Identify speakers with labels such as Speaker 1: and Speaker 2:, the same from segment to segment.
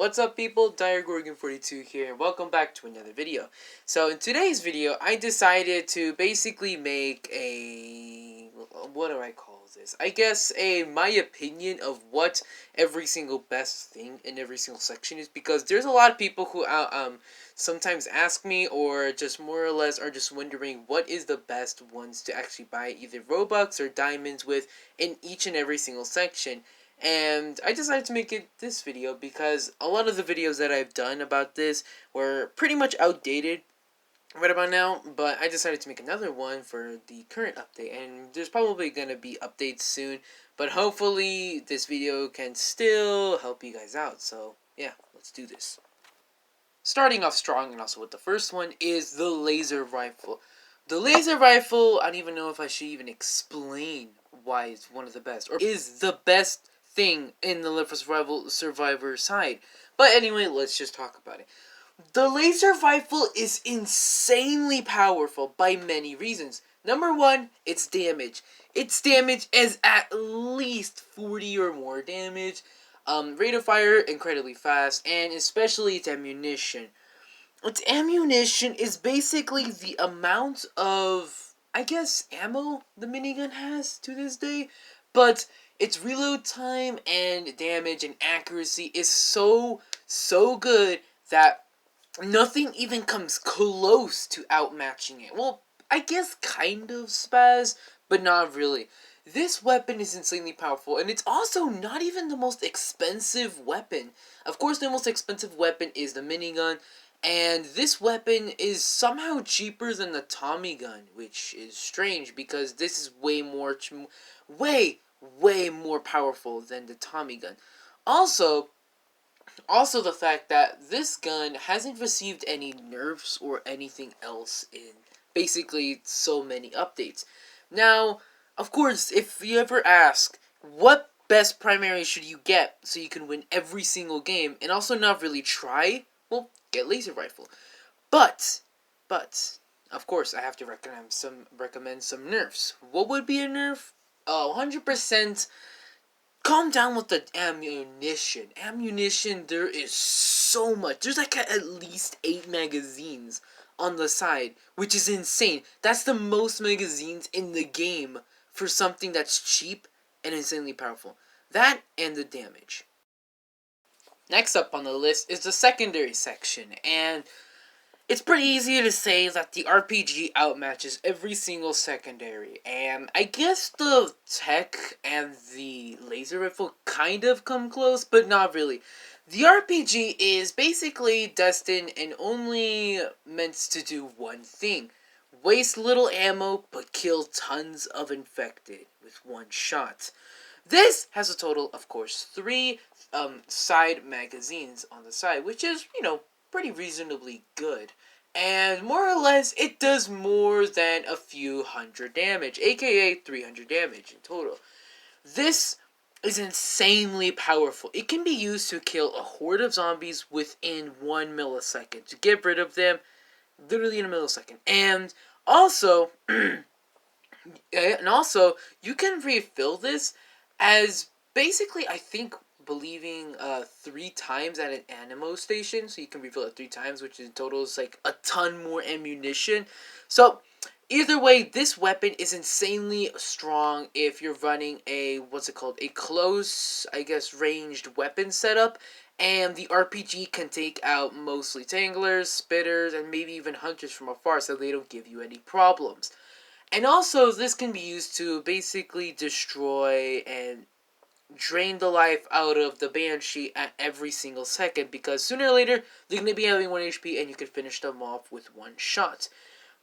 Speaker 1: What's up people, DireGorgon42 here, and welcome back to another video. So in today's video, I decided to basically make a, what do I call this? I guess my opinion of what every single best thing in every single section is, because there's a lot of people who sometimes ask me, or just more or less are just wondering what is the best ones to actually buy either Robux or diamonds with in each and every single section. And I decided to make it this video because a lot of the videos that I've done about this were pretty much outdated right about now, but I decided to make another one for the current update, and there's probably going to be updates soon, but hopefully this video can still help you guys out. So yeah, let's do this. Starting off strong, and also with the first one, is the laser rifle. The laser rifle, I don't even know if I should even explain why it's one of the best, or is the best thing in the Live for Survivor side. But anyway, let's just talk about it. The laser rifle is insanely powerful by many reasons. Number one, its damage. Its damage is at least 40 or more damage. Rate of fire, incredibly fast, and especially its ammunition. Its ammunition is basically the amount of, I guess, ammo the minigun has to this day, but its reload time and damage and accuracy is so good that nothing even comes close to outmatching it. Well, I guess kind of spaz, but not really. This weapon is insanely powerful, and it's also not even the most expensive weapon. Of course, the most expensive weapon is the minigun, and this weapon is somehow cheaper than the Tommy gun, which is strange because this is way more powerful than the Tommy gun. Also the fact that this gun hasn't received any nerfs or anything else in basically so many updates. Now, of course, if you ever ask, what best primary should you get so you can win every single game and also not really try? Well, get laser rifle. But, of course, I have to recommend some nerfs. What would be a nerf? 100%. Calm down with the ammunition. Ammunition, there is so much. There's like at least 8 magazines on the side, which is insane. That's the most magazines in the game for something that's cheap and insanely powerful. That and the damage. Next up on the list is the secondary section, and it's pretty easy to say that the RPG outmatches every single secondary, and I guess the tech and the laser rifle kind of come close, but not really. The RPG is basically destined and only meant to do one thing: waste little ammo, but kill tons of infected with one shot. This has a total, of course, 3 side magazines on the side, which is, pretty reasonably good. And more or less, it does more than a few hundred damage, aka 300 damage in total. This is insanely powerful. It can be used to kill a horde of zombies within 1 millisecond, to get rid of them literally in a millisecond. And also, you can refill this as basically, I think, believing 3 times at an ammo station, so you can refill it 3 times, which in total is like a ton more ammunition. So either way, this weapon is insanely strong if you're running a a close, I guess, ranged weapon setup, and the RPG can take out mostly tanglers, spitters, and maybe even hunters from afar, so they don't give you any problems. And also, this can be used to basically destroy and drain the life out of the Banshee at every single second, because sooner or later, they're going to be having 1 HP and you can finish them off with 1 shot.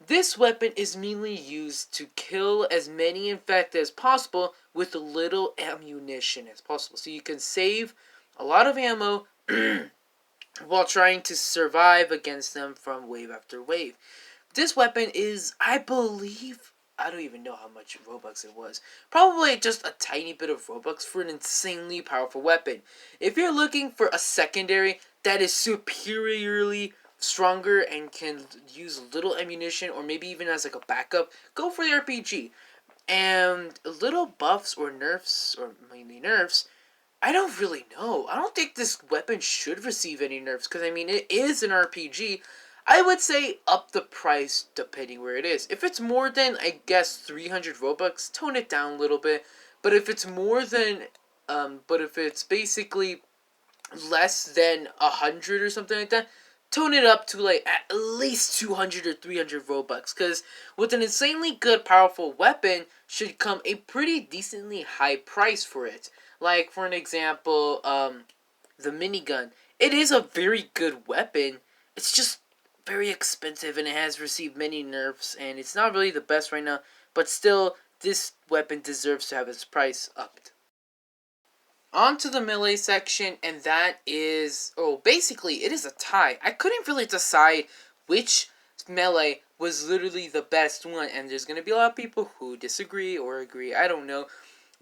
Speaker 1: This weapon is mainly used to kill as many infected as possible with little ammunition as possible, so you can save a lot of ammo while trying to survive against them from wave after wave. This weapon is, I believe, I don't even know how much Robux it was. Probably just a tiny bit of Robux for an insanely powerful weapon. If you're looking for a secondary that is superiorly stronger and can use little ammunition, or maybe even as like a backup, go for the RPG. And little buffs or nerfs, or mainly nerfs, I don't really know. I don't think this weapon should receive any nerfs, because I mean, it is an RPG. I would say up the price depending where it is. If it's more than, I guess, 300 Robux, tone it down a little bit. But if it's more than, but if it's basically less than 100 or something like that, tone it up to like at least 200 or 300 Robux. Because with an insanely good, powerful weapon, should come a pretty decently high price for it. Like, for an example, the minigun. It is a very good weapon. It's just very expensive and it has received many nerfs and it's not really the best right now. But still, this weapon deserves to have its price upped. On to the melee section, and that is, oh, basically, it is a tie. I couldn't really decide which melee was literally the best one, and there's going to be a lot of people who disagree or agree, I don't know.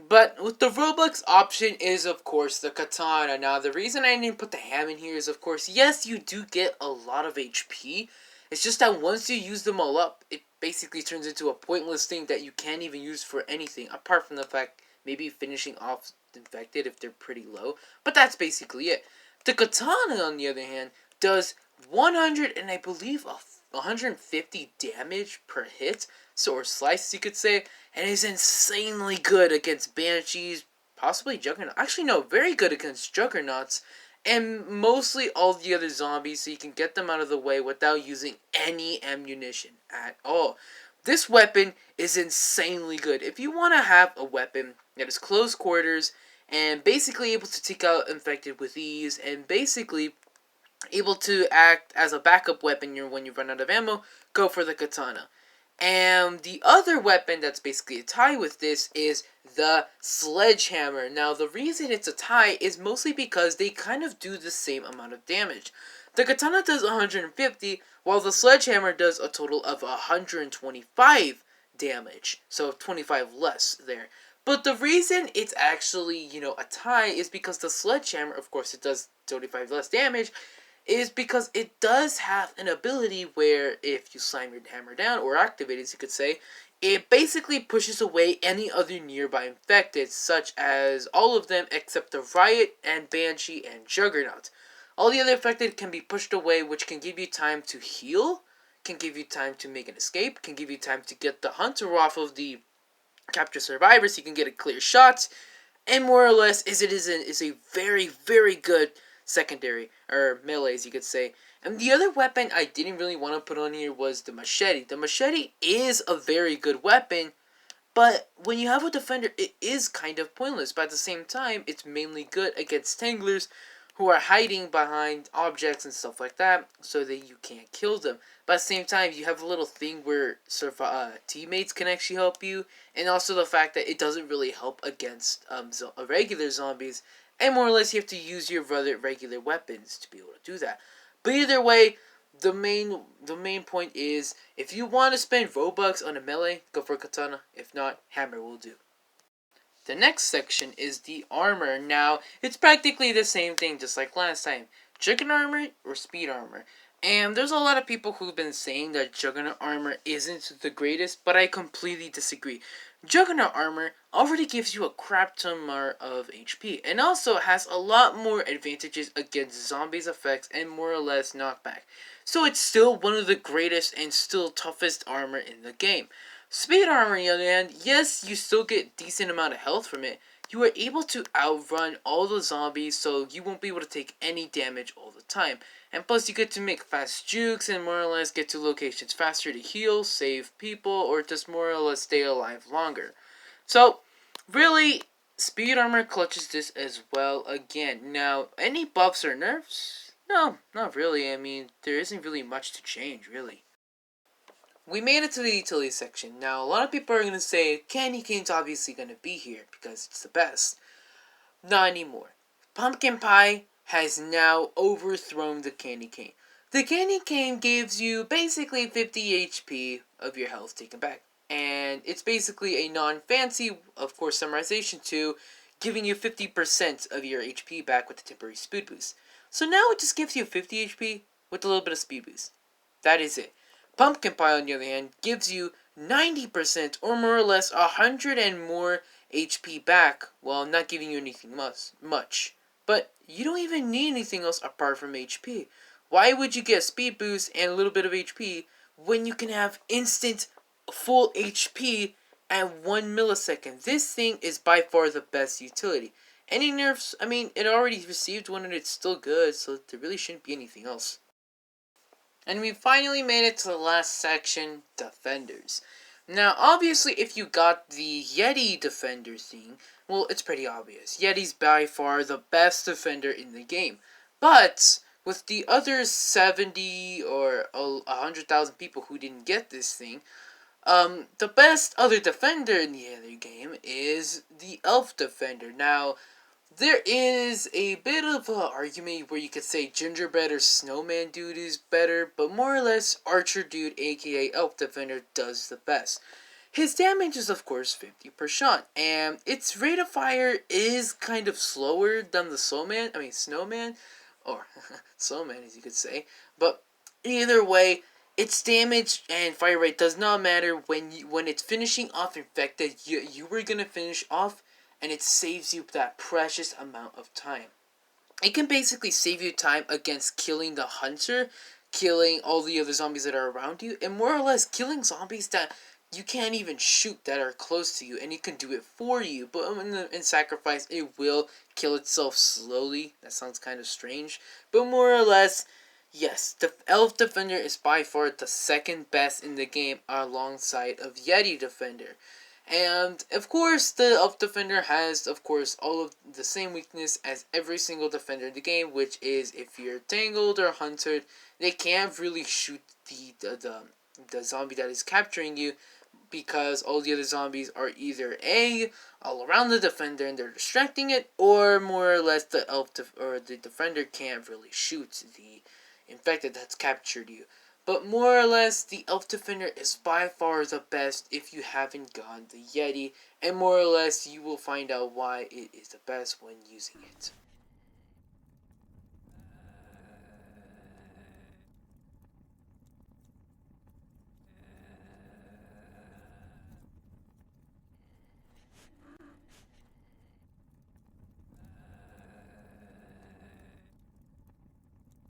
Speaker 1: But with the Roblox option is, of course, the katana. Now, the reason I didn't put the ham in here is, of course, yes, you do get a lot of HP. It's just that once you use them all up, it basically turns into a pointless thing that you can't even use for anything, apart from the fact maybe finishing off infected if they're pretty low. But that's basically it. The katana, on the other hand, does 100 and I believe 150 damage per hit, so or slice you could say, and is insanely good against banshees, possibly juggernauts. Actually, no, very good against juggernauts, and mostly all the other zombies, so you can get them out of the way without using any ammunition at all. This weapon is insanely good. If you want to have a weapon that is close quarters and basically able to take out infected with ease and basically able to act as a backup weapon when you run out of ammo, go for the katana. And the other weapon that's basically a tie with this is the sledgehammer. Now, the reason it's a tie is mostly because they kind of do the same amount of damage. The katana does 150, while the sledgehammer does a total of 125 damage. So 25 less there. But the reason it's actually, a tie is because the sledgehammer, of course it does 25 less damage, is because it does have an ability where if you slam your hammer down, or activate it, as you could say, it basically pushes away any other nearby infected, such as all of them except the Riot and Banshee and Juggernaut. All the other infected can be pushed away, which can give you time to heal, can give you time to make an escape, can give you time to get the hunter off of the capture survivor so you can get a clear shot, and more or less is a very, very good secondary, or melee as you could say. And the other weapon I didn't really want to put on here was the machete. The machete is a very good weapon, but when you have a defender, it is kind of pointless. But at the same time, it's mainly good against tanglers who are hiding behind objects and stuff like that so that you can't kill them. But at the same time, you have a little thing where teammates can actually help you, and also the fact that it doesn't really help against regular zombies, and more or less you have to use your regular weapons to be able to do that. But either way, the main point is, if you want to spend Robux on a melee, go for katana. If not, hammer will do. The next section is the armor. Now, it's practically the same thing just like last time. Juggernaut armor or speed armor. And there's a lot of people who've been saying that Juggernaut armor isn't the greatest, but I completely disagree. Juggernaut armor already gives you a crap ton more of HP, and also has a lot more advantages against zombies' effects and more or less knockback. So it's still one of the greatest and still toughest armor in the game. Speed armor, on the other hand, yes, you still get decent amount of health from it. You are able to outrun all the zombies, so you won't be able to take any damage all the time. And plus, you get to make fast jukes and more or less get to locations faster to heal, save people, or just more or less stay alive longer. So, really, speed armor clutches this as well again. Now, any buffs or nerfs? No, not really. I mean, there isn't really much to change, really. We made it to the utility section. Now, a lot of people are going to say, candy cane's obviously going to be here because it's the best. Not anymore. Pumpkin pie has now overthrown the candy cane. The candy cane gives you basically 50 HP of your health taken back. And it's basically a non-fancy, of course, summarization to giving you 50% of your HP back with a temporary speed boost. So now it just gives you 50 HP with a little bit of speed boost. That is it. Pumpkin pie, on the other hand, gives you 90% or more or less 100 and more HP back while not giving you anything much. But you don't even need anything else apart from HP. Why would you get speed boost and a little bit of HP when you can have instant full HP at 1 millisecond? This thing is by far the best utility. Any nerfs, I mean, it already received one and it's still good, so there really shouldn't be anything else. And we finally made it to the last section, Defenders. Now, obviously, if you got the Yeti Defender thing, well, it's pretty obvious. Yeti's by far the best defender in the game. But with the other 70 or 100,000 people who didn't get this thing, the best other defender in the other game is the Elf Defender. Now, there is a bit of an argument where you could say Gingerbread or Snowman Dude is better, but more or less Archer Dude, aka Elf Defender, does the best. His damage is of course 50 per shot, and its rate of fire is kind of slower than the Snowman, or Snowman as you could say, but either way, its damage and fire rate does not matter when it's finishing off infected. You were gonna finish off, and it saves you that precious amount of time. It can basically save you time against killing the hunter, killing all the other zombies that are around you, and more or less killing zombies that you can't even shoot that are close to you, and it can do it for you. But in Sacrifice, it will kill itself slowly. That sounds kind of strange, but more or less, yes, the Elf Defender is by far the second best in the game alongside of Yeti Defender. And, of course, the Elf Defender has, of course, all of the same weakness as every single defender in the game, which is if you're tangled or hunted, they can't really shoot the zombie that is capturing you, because all the other zombies are either A, all around the defender and they're distracting it, or more or less the the defender can't really shoot the infected that's captured you. But more or less, the Elf Defender is by far the best if you haven't gotten the Yeti, and more or less you will find out why it is the best when using it.